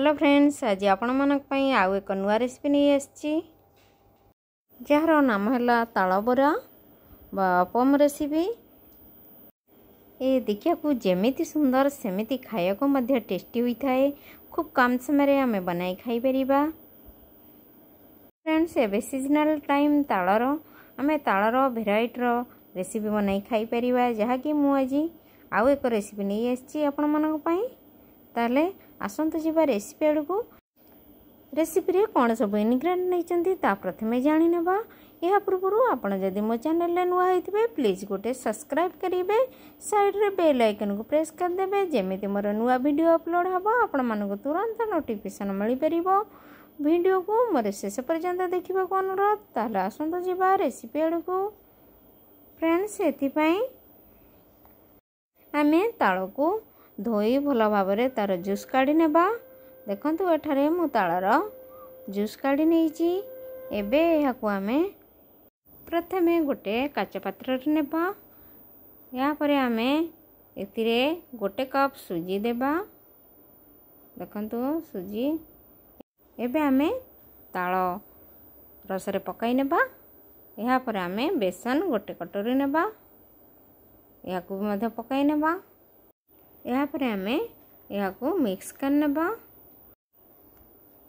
Hello friends, आज आपण मानक पई आउ एक नुआ रेसिपी नहीं आछि जार नाम है ताल बरा बा अपम रेसिपी। ये देखिया को जेमिति सुंदर सेमिति खाया को मध्य टेस्टी होई थाए। खूब कम समय रे हमें बनाई खाई परिबा। फ्रेंड्स एबे सीजनल टाइम तालर आमे तालर भेराइटी रो रेसिपी बनाई खाई परिबा, जहा कि मु आज आउ एक रेसिपी नहीं आछि आपण मानक पई। ताले आसंतु जीवा रेसिपी आड़ को रेसिपी रे कौन सब इनग्रेडिएंट नहीं ता प्रथमे जानी नेबा। यह पूर्व आपण जदि मो चैनल रे नुआ होइथिबे प्लीज गोटे सब्सक्राइब करिवे, साइड रे बेल आइकन को प्रेस कर देबे, जेमिति मोर नुआ वीडियो अपलोड हबो आपण मानको तुरंत नोटिफिकेशन मिली परिबो। वीडियो को मोर शेष पर्यंत देखिबा को अनुरोध। ताले आसंतु जीवा रेसिपी आड़ को फ्रेंड्स एथि पई आमे ताळ को धोई भल भाव तार जूस काढ़ी नेबा। देखंतु एठारे मु तालर जूस काढ़ी नेइची। एबे या को आमे प्रथमे गोटे काच पात्र रे नेबा। या परे आमे एतिरे गोटे कप सुजी देबा। देखंतु सुजी एबे आमे ताल रस रे पकाई नेबा। या परे आमे बेसन गोटे कटोरी नेबा, या को मध्य पकाई नेबा। या पर आमे या को मिक्स कर नेबा।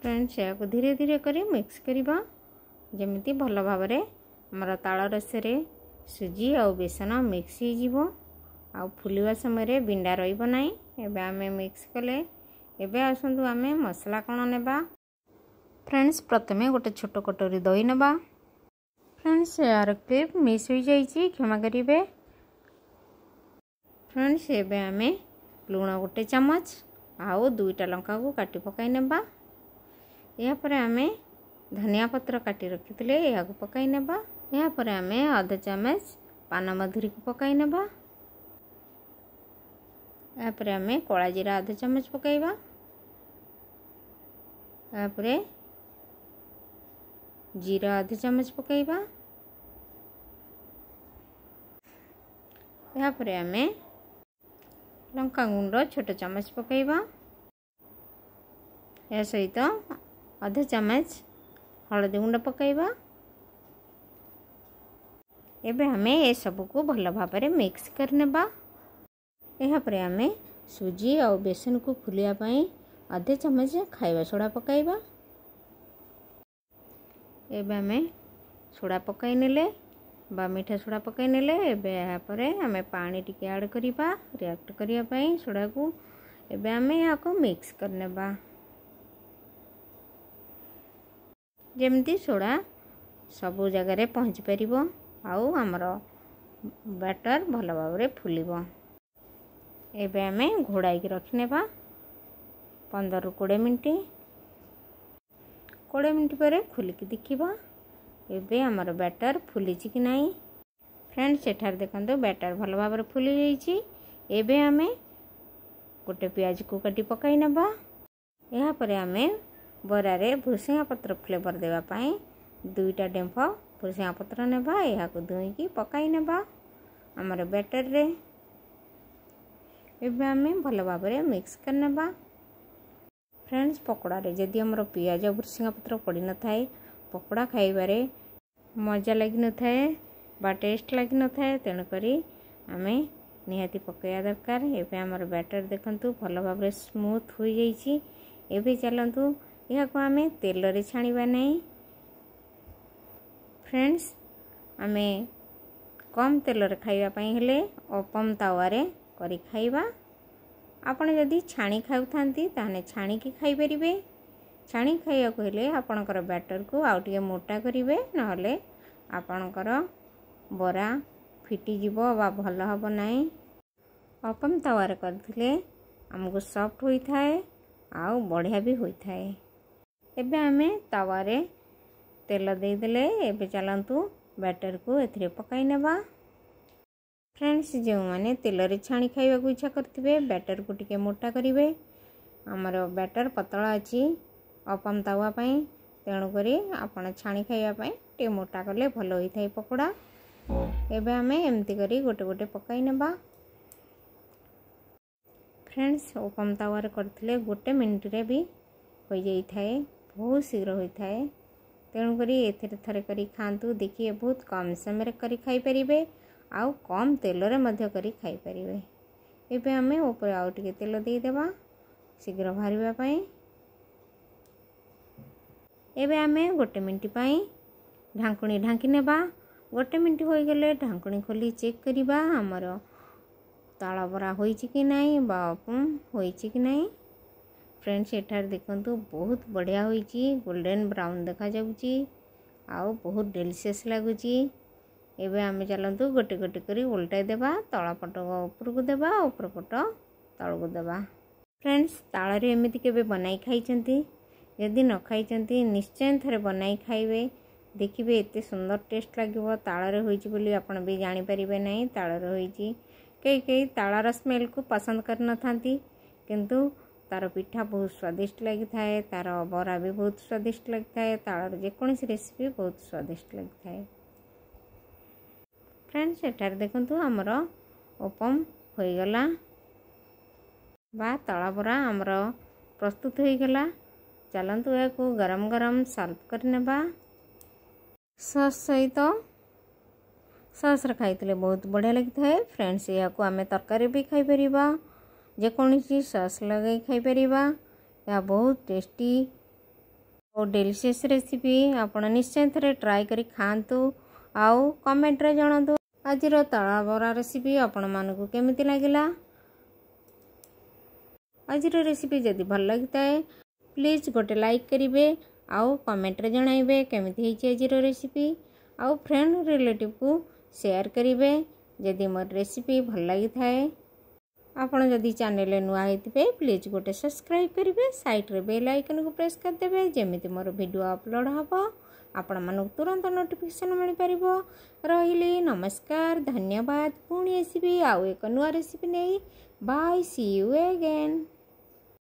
फ्रेंड्स या को धीरे धीरे करी मिक्स करिबा, जेमिति भल भाव रे हमर ताळ रस रे सुजी और बेसन मिक्स हो जिवो आ फुलिवा समय रे बिंडा रहिबो नाही। एबे आमे मिक्स कले एबे आसंतु आमे मसला कोन नेबा। फ्रेंड्स प्रथमे गोटे छोट कटोरी दही नेबा। फ्रेंड्स यार क्लिप मिस हो जाईची, क्षमा करिवे। फ्रेंड्स एबे आमे लुण गोटे चमच आउ दुईटा लंका को काटी पकाई नेबा। या परे आमे धनिया पत्र काटी रखिथिले या को पकाई नेबा। या परे आमे आधा चमच पान मधुरी को पकाई नेबा। या परे आमे कोला जीरा आधा चमच पकाइबा। या परे जीरा आधा चमच पकाइबा। या परे आमे लंका गुंड छोट चमच पकाइबा। या सहित आधा चमच हलदी गुंड पकाइबा। एबे हमें ए सब को भल भाव में मिक्स कर नेबा। या परे हमें सुजी और बेसन को फुलिया पई आधे चमच खाइबा सोडा पकाइबा। एबे हमें सोडा पकाई नेले बा मीठा सोडा पकाई नेले। एबे या परे हमें पानी टिके ऐड करिबा रिएक्ट करिया पई सोडा को। एबे हमें या को मिक्स कर नेबा, जेमती सोडा सब जगह रे पहुंच परिबो आउ हमर बैटर भल भाव रे फुलिबो। एबे हमें घोड़ाई के रखि नेबा 15 ରୁ 20 मिनिट। 20 मिनिट पर खोली के देखिबा एबे हमर बैटर फुली कि नहीं। फ्रेंड्स एठार देखंतु बैटर भल भाव रे फुली जाईची। एबे हमें गोटे प्याज को काटी पकाई नेबा। या परे हमें बरा रे भुसिया पत्र फ्लेवर देवा पाई दुईटा डेंफ भुसिया पत्र नेबा। या को धोई की पकाई नेबा हमर बैटर रे। एबे हमें भल भाव रे मिक्स कर नेबा। फ्रेंड्स पकोड़ा रे जदि हमर प्याज भुसिया पत्र पड़ी न थाए पकोड़ा खाइबारे मजा लगी न थाए बा टेस्ट लगी न थाए। तेणु करी आमे निहाती पकाया दरकार। एबे हमर बैटर देखंतु भल भाव रे स्मूथ हो जाईची। एबे चलंतु या को आमे तेल रे छाणीबा नहीं। फ्रेंड्स आमे कम तेल रे खाइबा पई हेले अपम तावा रे करी खाइबा। आपण जदि छाणी खाउथांती ताने छाणी की खाइ परिबे। छाणी खाइया को हेले आपणकर बैटर को आउ टिके मोटा करिवे, नहले आपणकर बरा फिटी जीवो बा भल हबो नाही। अपम तावा रे करथिले हमको सॉफ्ट होई थाए आउ बढ़िया भी होई थाए। एबे हमें तावा रे तेल दे देले। एबे चलंतु बैटर को एथिरे पकाई नेबा। फ्रेंड्स जो माने तेल रे छाणी खाइबा को इच्छा करथिबे बैटर को टिके मोटा करिवे। हमर बैटर पतला अछि अपम तावा पई, तेणु करी आपण छाणी खाइबा पई टे मोटा करले भल होई थाए पकोड़ा। एबे हमें एमती करी गोटे गोटे पकाई नेबा। फ्रेंड्स अपम तावा रे करथिले गोटे मिनिट रे भी हो जाए, बहुत शीघ्र होता है। तेणुक एथिरे थरे करी खातु, देखिए बहुत कम समय करी खाई परिबे, आउ कम तेल रे मध्य करी खाई परिबे। एबे आमे ऊपर आउ टिके तेल दे देबा शीघ्र बाहरिबा पई। एबे आमे 1 मिनिट पई ढांकुणी ढांकी नेबा। 1 मिनिट हो गले ढांकुणी खोली चेक करिबा हमर ताला बरा होईची कि नाही बा होईची कि नाही। फ्रेंड्स एठार देखंतु बहुत बढ़िया होईची, गोल्डन ब्राउन देखा जाउची, आउ बहुत डेलिशियस लागुची। एबे आमे चलंतु गोटे गोटे करी उल्टाई देबा, तला पट ऊपर को देबा, ऊपर पट तल को देबा। फ्रेंड्स ताଳରେ एमिति केबे बनाई खाइचंती? यदि न खाइचंती निश्चय थरे बनाई खाइबे, देखिबे एते सुंदर टेस्ट लागिबो। ताଳରେ होईची बोली आपण भी जानि परिबे नाही ताଳରେ होईची। कई कई तालार स्मेल को पसंद कर न थांती, किंतु तार पिठा बहुत स्वादिष्ट लगी थाए, तार बरा भी बहुत स्वादिष्ट लगी थाए, तालार जेकोसी रेसिपी बहुत स्वादिष्ट लगी थाए। फ्रेंड्स एठार देखंतु हमर ओपम हो गला बा तला बरा हमर प्रस्तुत हो गला। चलंतु याको गरम गरम सर्व कर नेबा। सॉस सहित सॉस रे खाइतले बहुत बढ़िया लगी थाए। फ्रेंड्स याको आमे तरकारी भी खाई परिबा, जेकोसी सॉस लगे खाई परिबा। या बहुत टेस्टी और डेलिशियस रेसिपी आपण निश्चय थरे ट्राई करी खांतु, आउ कमेंट रे जणातु आजिर ताला बरा रेसिपी आपण मानकु केमिति लागिला। आजिर रेसिपी जदि भल लगी थाए प्लीज गोटे लाइक करिवे, आउ कमेंट रे जणाइबे केमिति हेची आजिर रेसिपी, आउ फ्रेंड रिलेटिव को शेयर करिवे जदि मोर रेसिपी भल लगी थाए। आपण जदि चैनल नुआ हेतिबे प्लीज गोटे सब्सक्राइब करिवे, साइड रे बेल आइकन को प्रेस कर देबे, जेमिति मोर वीडियो अपलोड हबो आपण मानक तुरंत नोटिफिकेशन मिल परिबो। रहिली नमस्कार, धन्यवाद। पुणी आसीबी आउ एक नुआ रेसिपी नहीं। Bye, see you again.